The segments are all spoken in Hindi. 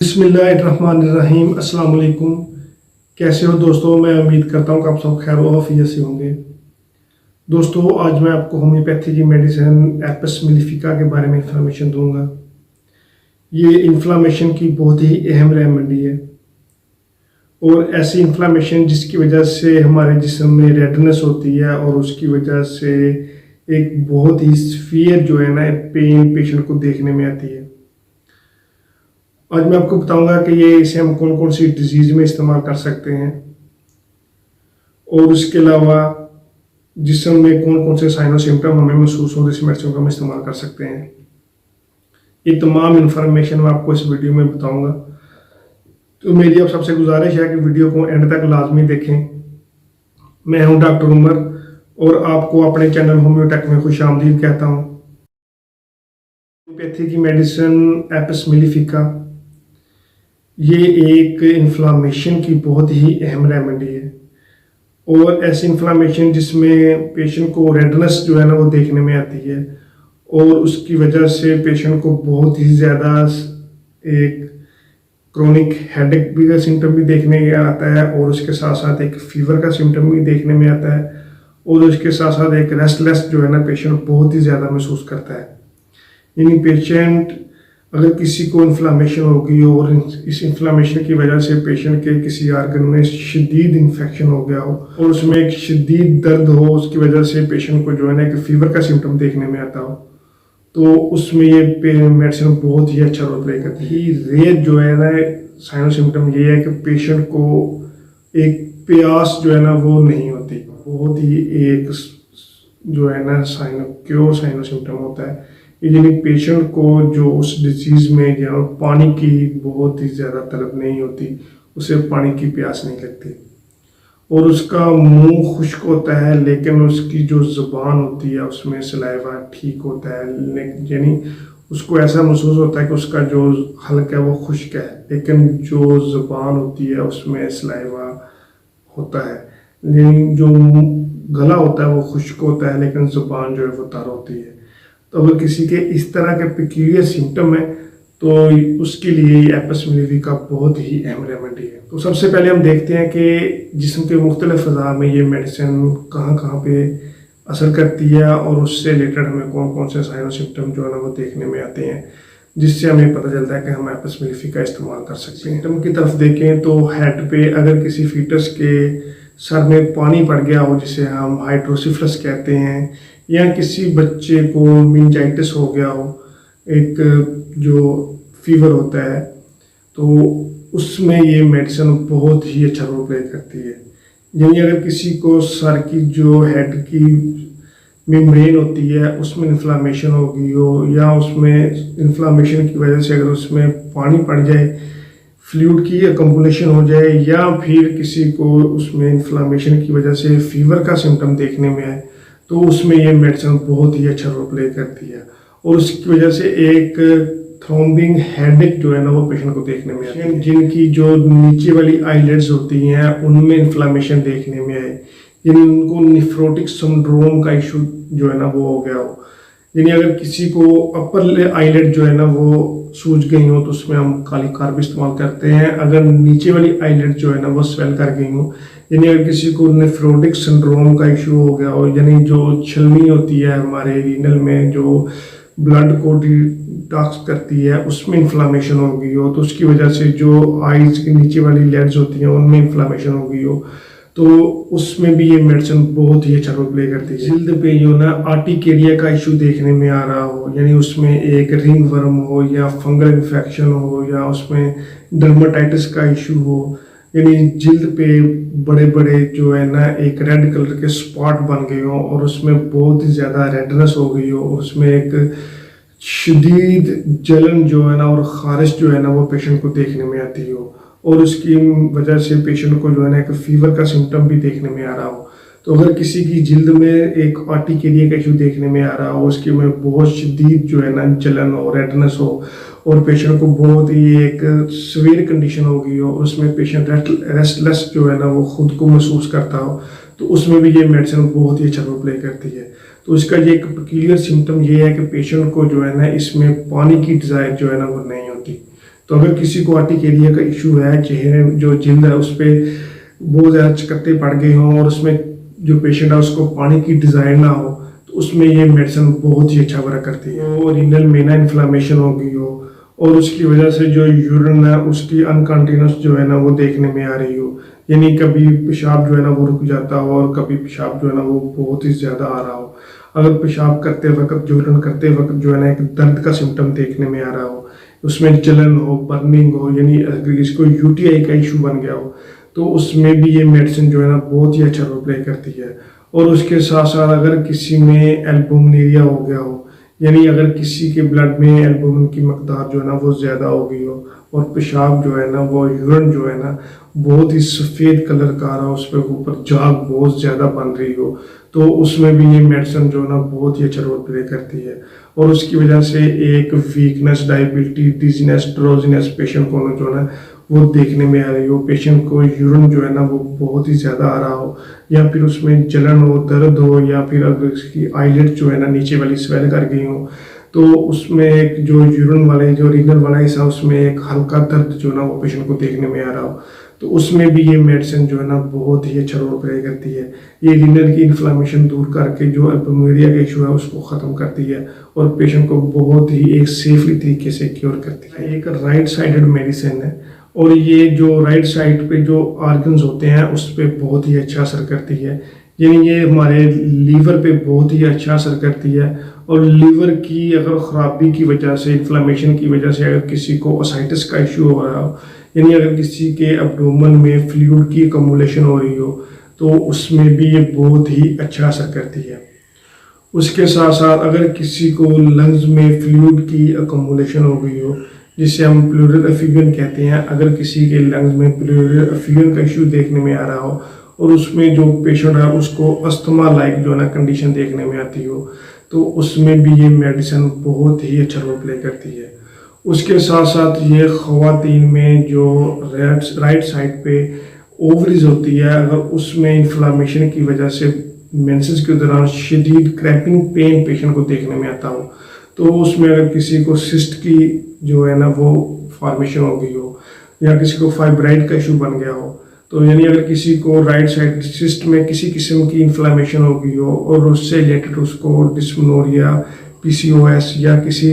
बिस्मिल्लाहिर्रहमानिर्रहीम। अस्सलाम वालेकुम। कैसे हो दोस्तों? मैं उम्मीद करता हूँ कि आप सब खैर वाफियत से होंगे। दोस्तों, आज मैं आपको होम्योपैथी की मेडिसिन एपिस मेलिफिका के बारे में इंफॉर्मेशन दूंगा। ये इन्फ्लामेशन की बहुत ही अहम रेमेडी है और ऐसी इन्फ्लामेशन जिसकी वजह से हमारे जिस्म में रेडनेस होती है और उसकी वजह से एक बहुत ही सीवियर जो है ना पेन पेशेंट को देखने में आती है। आज मैं आपको बताऊंगा कि ये इसे हम कौन कौन सी डिजीज में इस्तेमाल कर सकते हैं और उसके अलावा जिस्म में कौन कौन से साइन और सिम्टम हमें महसूस हो इस मेडिसिन को हम इस्तेमाल कर सकते हैं। ये तमाम इन्फॉर्मेशन मैं आपको इस वीडियो में बताऊंगा, तो मेरी आप सबसे गुजारिश है कि वीडियो को एंड तक लाजमी देखें। मैं हूं डॉक्टर उमर और आपको अपने चैनल होम्योटेक में खुश आमदीद कहता हूं। होम्योपैथी की मेडिसिन एपिस मेलिफिका ये एक इन्फ्लामेशन की बहुत ही अहम रेमेडी है और ऐसी इन्फ्लामेशन जिसमें पेशेंट को रेडनेस जो है ना वो देखने में आती है और उसकी वजह से पेशेंट को बहुत ही ज़्यादा एक क्रोनिक हेडेक भी का सिम्टम भी देखने में आता है और उसके साथ साथ एक फीवर का सिम्टम भी देखने में आता है और उसके साथ साथ एक रेस्टलेस जो है ना पेशेंट बहुत ही ज़्यादा महसूस करता है। यानी पेशेंट अगर किसी को इन्फ्लामेशन होगी और इस इन्फ्लामेशन की वजह से पेशेंट के किसी आर्गन में शदीद इन्फेक्शन हो गया हो और उसमें एक शदीद दर्द हो, उसकी वजह से पेशेंट को जो है ना कि फीवर का सिम्टम देखने में आता हो, तो उसमें ये मेडिसिन बहुत ही अच्छा रोल प्ले करती है। रेयर जो है ना साइन सिम्टम ये है कि पेशेंट को एक प्यास जो है ना वो नहीं होती। बहुत ही एक जो है ना क्योर साइन सिम्टम होता है यानी पेशेंट को जो उस डिजीज़ में जो पानी की बहुत ही ज़्यादा तलब नहीं होती, उसे पानी की प्यास नहीं लगती और उसका मुंह खुश्क होता है, लेकिन उसकी जो ज़ुबान होती है उसमें सलाइवा ठीक होता है। यानी उसको ऐसा महसूस होता है कि उसका जो हल्का है वो खुश्क है, लेकिन जो ज़ुबान होती है उसमें सलाइवा होता है। लेकिन जो गला होता है वो खुश्क होता है, लेकिन ज़ुबान जो है वो तर होती है। तो अगर किसी के इस तरह के पेक्यूलियर सिम्टम है तो उसके लिए एपिस मेलिफिका बहुत ही अहम रेमेडी है। तो सबसे पहले हम देखते हैं कि जिस्म के मुख्तलिफ अज़ा में ये मेडिसिन कहाँ कहाँ पे असर करती है और उससे रिलेटेड हमें कौन कौन से साइन और सिम्टम जो है ना वो देखने में आते हैं, जिससे हमें पता चलता है कि हम एपिस मेलिफिका इस्तेमाल कर सकते हैं। सिम्टम की तरफ देखें तो हेड पे अगर किसी फीटस के सर में पानी पड़ गया हो, जिसे हम हाइड्रोसिफलस कहते हैं, या किसी बच्चे को मेनिंजाइटिस हो गया हो, एक जो फीवर होता है, तो उसमें ये मेडिसिन बहुत ही अच्छा रोल प्ले करती है। यानी अगर किसी को सर की जो हेड की मेम्ब्रेन होती है उसमें इन्फ्लामेशन हो गई हो या उसमें इन्फ्लामेशन की वजह से अगर उसमें पानी पड़ जाए, फ्लूइड की अकम्पुलेशन हो जाए, या फिर किसी को उसमें इन्फ्लामेशन की वजह से फीवर का सिम्टम देखने में आए, तो उसमें ये मेडिसिन बहुत ही अच्छा रोल प्ले करती है और उसकी वजह से एक थ्रोम्बिंग हेडेक जो है ना वो पेशेंट को देखने में आती है। जिनकी जो नीचे वाली आईलिड्स होती हैं उनमें इन्फ्लामेशन देखने में आए, यानी उनको निफ्रोटिक सिंड्रोम का इशू जो है ना वो हो गया हो। यानी अगर किसी को अपर आईलिड जो है ना वो सूज गई हो तो उसमें हम काली कार्ब इस्तेमाल करते हैं। अगर नीचे वाली आईलिड जो है ना वो स्वेल कर गई हो, यानी अगर किसी को नेफ्रोटिक सिंड्रोम का इशू हो गया हो, यानी जो छलनी होती है हमारे रीनल में जो ब्लड को डिटॉक्स करती है उसमें इन्फ्लामेशन हो गई हो, तो उसकी वजह से जो आईज की नीचे वाली लेड्स होती हैं उनमें इन्फ्लामेशन हो गई हो, तो उसमें भी ये मेडिसिन बहुत ही अच्छा रोल प्ले करती है। जिल्द पे जो ना आर्टिकेरिया का इशू देखने में आ रहा हो, यानी उसमें एक रिंग वर्म हो या फंगल इन्फेक्शन हो या उसमें डर्माटाइटिस का इशू हो, यानी जिल्द पे बड़े बड़े जो है ना एक रेड कलर के स्पॉट बन गए हो और उसमें बहुत ही ज़्यादा रेडनेस हो गई हो, उसमें एक शदीद जलन जो है ना और खारिश जो है ना वो पेशेंट को देखने में आती हो और उसकी वजह से पेशेंट को जो है ना एक फीवर का सिम्टम भी देखने में आ रहा हो। तो अगर किसी की जिल्द में एक आर्टिकेरिया का इशू देखने में आ रहा हो, उसकी में बहुत शदीद जो है ना जलन हो, रेडनेस हो और पेशेंट को बहुत ही एक सीवियर कंडीशन हो गई हो, उसमें पेशेंट रेस्टलेस जो है ना वो खुद को महसूस करता हो, तो उसमें भी ये मेडिसिन बहुत ही अच्छा रोल प्ले करती है। तो इसका ये एक क्लियर सिम्टम ये है कि पेशेंट को जो है ना इसमें पानी की डिज़ायर जो है ना वो नहीं होती। तो अगर किसी को आर्टिकेरिया का इशू है, चेहरे जो जिल्द है उस पर बहुत ज़्यादा चकत्ते पड़ गए हों और उसमें जो पेशेंट है उसको पानी की डिज़ायर ना हो, तो उसमें ये मेडिसिन बहुत ही अच्छा वर्क करती है। और रीनल मेना इन्फ्लामेशन हो गई हो और उसकी वजह से जो यूरिन है उसकी अनकंटिन्यूस जो है ना वो देखने में आ रही हो, यानी कभी पेशाब जो है ना वो रुक जाता हो और कभी पेशाब जो है ना वो बहुत ही ज़्यादा आ रहा हो। अगर पेशाब करते वक्त, यूरिन करते वक्त जो है ना एक दर्द का सिम्टम देखने में आ रहा हो, उसमें जलन हो, बर्निंग हो, यानी अगर इसको यूटीआई का इशू बन गया हो, तो उसमें भी ये मेडिसिन जो है ना बहुत ही अच्छा रोल प्ले करती है। और उसके साथ साथ अगर किसी में एल्बुमिन हो गया हो, यानी अगर किसी के ब्लड में एल्बुमिन की मकदार जो है ना वो ज़्यादा हो गई हो और पेशाब जो है ना वो यूरिन जो है ना बहुत ही सफ़ेद कलर का आ रहा हो, उस पर ऊपर झाग बहुत ज़्यादा बन रही हो, तो उसमें भी ये मेडिसिन जो है ना बहुत ही अच्छा रोल प्ले करती है। और उसकी वजह से एक वीकनेस, डायबिलिटी, डिजीनेस, ड्रोजीनेस पेशेंट को जो है ना वो देखने में आ रही हो, पेशेंट को यूरिन जो है ना वो बहुत ही ज़्यादा आ रहा हो, या फिर उसमें जलन हो, दर्द हो, या फिर अगर उसकी आईलेट जो है ना नीचे वाली स्वेल कर गई हो, तो उसमें एक जो यूरिन वाले जो रीनल वाला हिस्सा उसमें एक हल्का दर्द जो है ना वो पेशेंट को देखने में आ रहा हो, तो उसमें भी ये मेडिसिन जो है ना बहुत ही अच्छा रोल प्ले करती है। ये रीनल की इन्फ्लामेशन दूर करके जो एल्बुमिन का इशू है उसको ख़त्म करती है और पेशेंट को बहुत ही एक सेफली तरीके से क्योर करती है। एक राइट साइडेड मेडिसिन है और ये जो राइट साइड पे जो ऑर्गन्स होते हैं उस पर बहुत ही अच्छा असर करती है, यानी ये हमारे लीवर पे बहुत ही अच्छा असर करती है। और लीवर की अगर ख़राबी की वजह से, इन्फ्लामेशन की वजह से अगर किसी को असाइटिस का इशू हो रहा हो, यानी अगर किसी के एब्डोमेन में फ्लूइड की अकमुलेशन हो रही हो, तो उसमें भी ये बहुत ही अच्छा असर करती है। उसके साथ साथ अगर किसी को लंग्स में फ्लूइड की अकमुलेशन हो गई हो, जिसे हम प्लूरल एफिबियन कहते हैं, अगर किसी के लंग्स में प्लूरल एफिबियन का इशू देखने में आ रहा हो और उसमें जो पेशेंट है उसको अस्थमा लाइक जो है ना कंडीशन देखने में आती हो, तो उसमें भी ये मेडिसिन बहुत ही अच्छा रोल प्ले करती है। उसके साथ साथ ये ख़वातीन में जो राइट साइड पे ओवरीज होती है, अगर उसमें इन्फ्लामेशन की वजह से मेंसेस के दौरान शदीद क्रैम्पिंग पेन पेशेंट को देखने में आता हो, तो उसमें अगर किसी को सिस्ट की जो है ना वो फॉर्मेशन हो गई हो या किसी को फाइब्राइड का इशू बन गया हो, तो यानी अगर किसी को राइट साइड सिस्ट में किसी किस्म की इन्फ्लामेशन हो गई हो और उससे रिलेटेड उसको डिस्मेनोरिया, पीसीओएस या किसी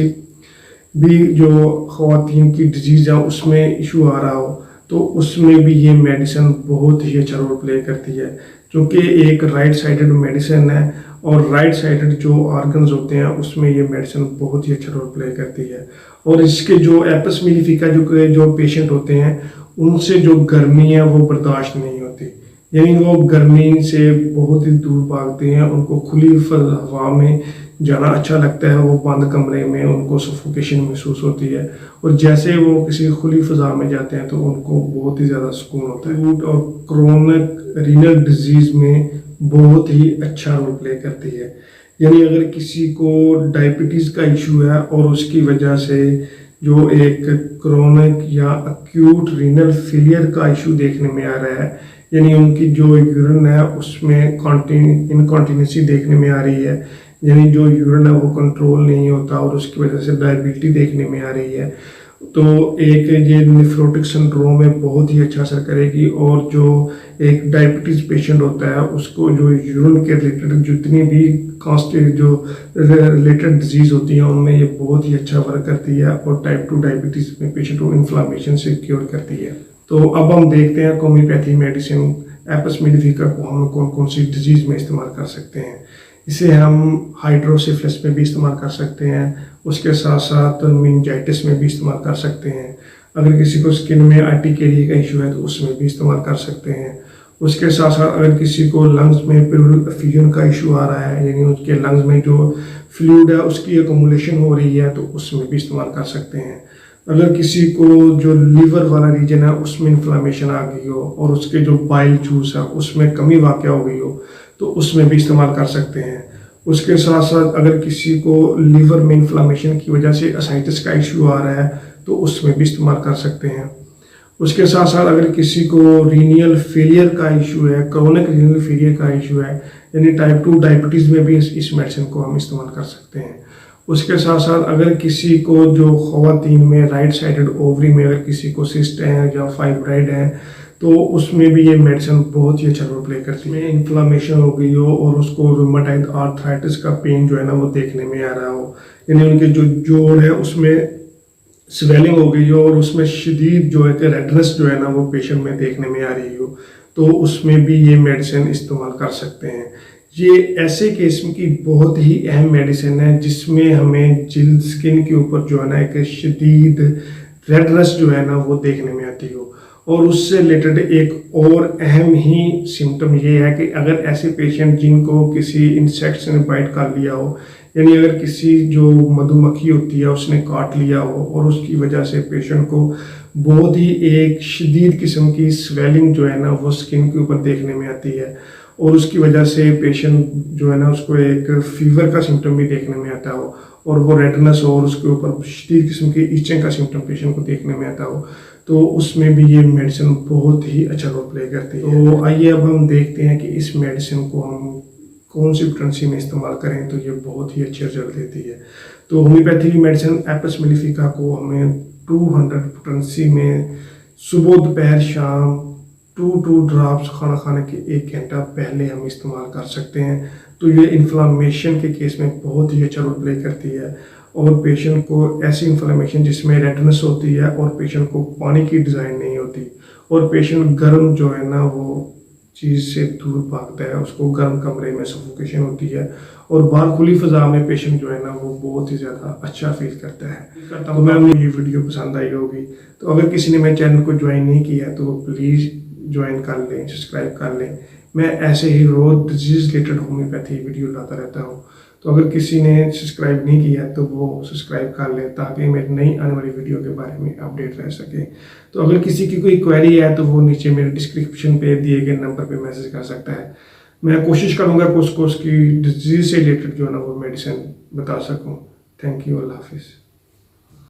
भी जो ख़वातीन की डिजीज़ है उसमें इशू आ रहा हो, तो उसमें भी ये मेडिसिन बहुत ही अच्छा रोल प्ले करती है, क्योंकि एक राइट साइडेड मेडिसिन है और राइट साइडेड जो ऑर्गन्स होते हैं उसमें ये मेडिसिन बहुत ही अच्छा रोल प्ले करती है। और इसके जो एपिस मेलिफिका जो पेशेंट होते हैं उनसे जो गर्मी है वो बर्दाश्त नहीं होती, यानी वो गर्मी से बहुत ही दूर भागते हैं, उनको खुली हवा में जाना अच्छा लगता है, वो बंद कमरे में उनको सफोकेशन महसूस होती है, और जैसे वो किसी खुली फ़ज़ा में जाते हैं तो उनको बहुत ही ज़्यादा सुकून होता है। और क्रोनिक रीनल डिजीज़ में बहुत ही अच्छा रोल प्ले करती है, यानी अगर किसी को डायबिटीज़ का इशू है और उसकी वजह से जो एक क्रोनिक या अक्यूट रीनल फेलियर का इशू देखने में आ रहा है, यानी उनकी जो यूरिन है उसमें इनकॉन्टिन्यूसी देखने में आ रही है, यानी जो यूरिन है वो कंट्रोल नहीं होता और उसकी वजह से डायबिलिटी देखने में आ रही है, तो एक ये नेफ्रोटिक सिंड्रोम में बहुत ही अच्छा असर करेगी। और जो एक डायबिटीज़ पेशेंट होता है उसको जो यूरिन के रिलेटेड जितनी भी जो रिलेटेड डिजीज़ होती हैं उनमें ये बहुत ही अच्छा वर्क करती है और टाइप 2 डायबिटीज़ में पेशेंट को इन्फ्लामेशन से क्योर करती है। तो अब हम देखते हैं होम्योपैथी मेडिसिन एपिस मेलिफिका को हम कौन कौन सी डिजीज़ में इस्तेमाल कर सकते हैं। इसे हम हाइड्रोसिफिलिस में भी इस्तेमाल कर सकते हैं, उसके साथ साथ मेनिंजाइटिस में भी इस्तेमाल कर सकते हैं, अगर किसी को स्किन में आर्टिकेरिया का इशू है तो उसमें भी इस्तेमाल कर सकते हैं। उसके साथ साथ अगर किसी को लंग्स में प्लूरल एफिबियन का इशू आ रहा है, यानी उसके लंग्स में जो फ्लूइड है उसकी अकमुलेशन हो रही है, तो उसमें भी इस्तेमाल कर सकते हैं। अगर किसी को जो लीवर वाला रीजन है उसमें इन्फ्लामेशन आ गई हो और उसके जो बाइल जूस है उसमें कमी वाक़या हो गई हो, तो उसमें भी इस्तेमाल कर सकते हैं। उसके साथ साथ अगर किसी को लीवर में इन्फ्लामेशन की वजह से असाइटिस का इशू आ रहा है तो उसमें भी इस्तेमाल कर सकते हैं। उसके साथ साथ अगर किसी को रीनियल फेलियर का इशू है, क्रोनिक रीनियल फेलियर का इशू है, यानी टाइप 2 डायबिटीज़ में भी इस मेडिसिन को हम इस्तेमाल कर सकते हैं। उसके साथ साथ अगर किसी को जो ख़वातीन में राइट साइडेड ओवरी में अगर किसी को सिस्ट है या फाइब्राइड है तो उसमें भी ये मेडिसिन बहुत ही अच्छा रोल प्ले करती है। इन्फ्लामेशन हो गई हो और उसको रूमेटाइड आर्थराइटिस का पेन जो है ना वो देखने में आ रहा हो, यानी उनके जो जोड़ है उसमें स्वेलिंग हो गई हो और उसमें शदीद जो है कि रेडनेस जो है ना वो पेशेंट में देखने में आ रही हो, तो उसमें भी ये मेडिसिन इस्तेमाल कर सकते हैं। ये ऐसे किस्म की बहुत ही अहम मेडिसिन है जिसमें हमें जिल्द स्किन के ऊपर जो है ना एक शदीद रेडनेस जो है ना वो देखने में आती हो। और उससे रिलेटेड एक और अहम ही सिम्टम ये है कि अगर ऐसे पेशेंट जिनको किसी इंसेक्ट्स ने बाइट कर लिया हो, यानी अगर किसी जो मधुमक्खी होती है उसने काट लिया हो और उसकी वजह से पेशेंट को बहुत ही एक शदीद किस्म की स्वेलिंग जो है ना वो स्किन के ऊपर देखने में आती है और उसकी वजह से पेशेंट जो है ना उसको एक फीवर का सिम्टम भी देखने में आता हो और वो रेडनेस हो और उसके ऊपर शदीद किस्म की इचिंग का सिम्टम पेशेंट को देखने में आता हो, तो उसमें भी ये मेडिसिन बहुत ही अच्छा रोल प्ले करती है। तो आइए अब हम देखते हैं कि इस मेडिसिन को हम कौन सी पोटेंसी में इस्तेमाल करें तो ये बहुत ही अच्छे रिजल्ट देती है। तो होम्योपैथी मेडिसिन एपिस मेलिफिका को हमें 200 पोटेंसी में सुबह दोपहर शाम 2 ड्रॉप्स खाना खाने के 1 घंटा पहले हम इस्तेमाल कर सकते हैं। तो ये इन्फ्लामेशन के केस में बहुत ही अच्छा रोल प्ले करती है और पेशेंट को ऐसी इन्फ्लामेशन जिसमें रेडनेस होती है और पेशेंट को पानी की डिज़ाइन नहीं होती और पेशेंट गर्म जो है ना वो चीज़ से दूर भागता है, उसको गर्म कमरे में सफोकेशन होती है और बाहर खुली फ़ज़ा में पेशेंट जो है ना वो बहुत ही ज़्यादा अच्छा फील करता है। तो मैं ये वीडियो पसंद आई होगी, तो अगर किसी ने मेरे चैनल को ज्वाइन नहीं किया तो प्लीज़ ज्वाइन कर लें, सब्सक्राइब कर लें। मैं ऐसे ही रोज़ डिजीज़ रिलेटेड होम्योपैथी वीडियो लाता रहता हूँ, तो अगर किसी ने सब्सक्राइब नहीं किया तो वो सब्सक्राइब कर ले ताकि मेरी नई आने वाली वीडियो के बारे में अपडेट रह सके। तो अगर किसी की कोई क्वेरी है तो वो नीचे मेरे डिस्क्रिप्शन पे दिए गए नंबर पे मैसेज कर सकता है। मैं कोशिश करूँगा कि उसको उसकी डिजीज़ से रिलेटेड जो है ना वो मेडिसिन बता सकूँ। थैंक यू, अल्लाह हाफिज़।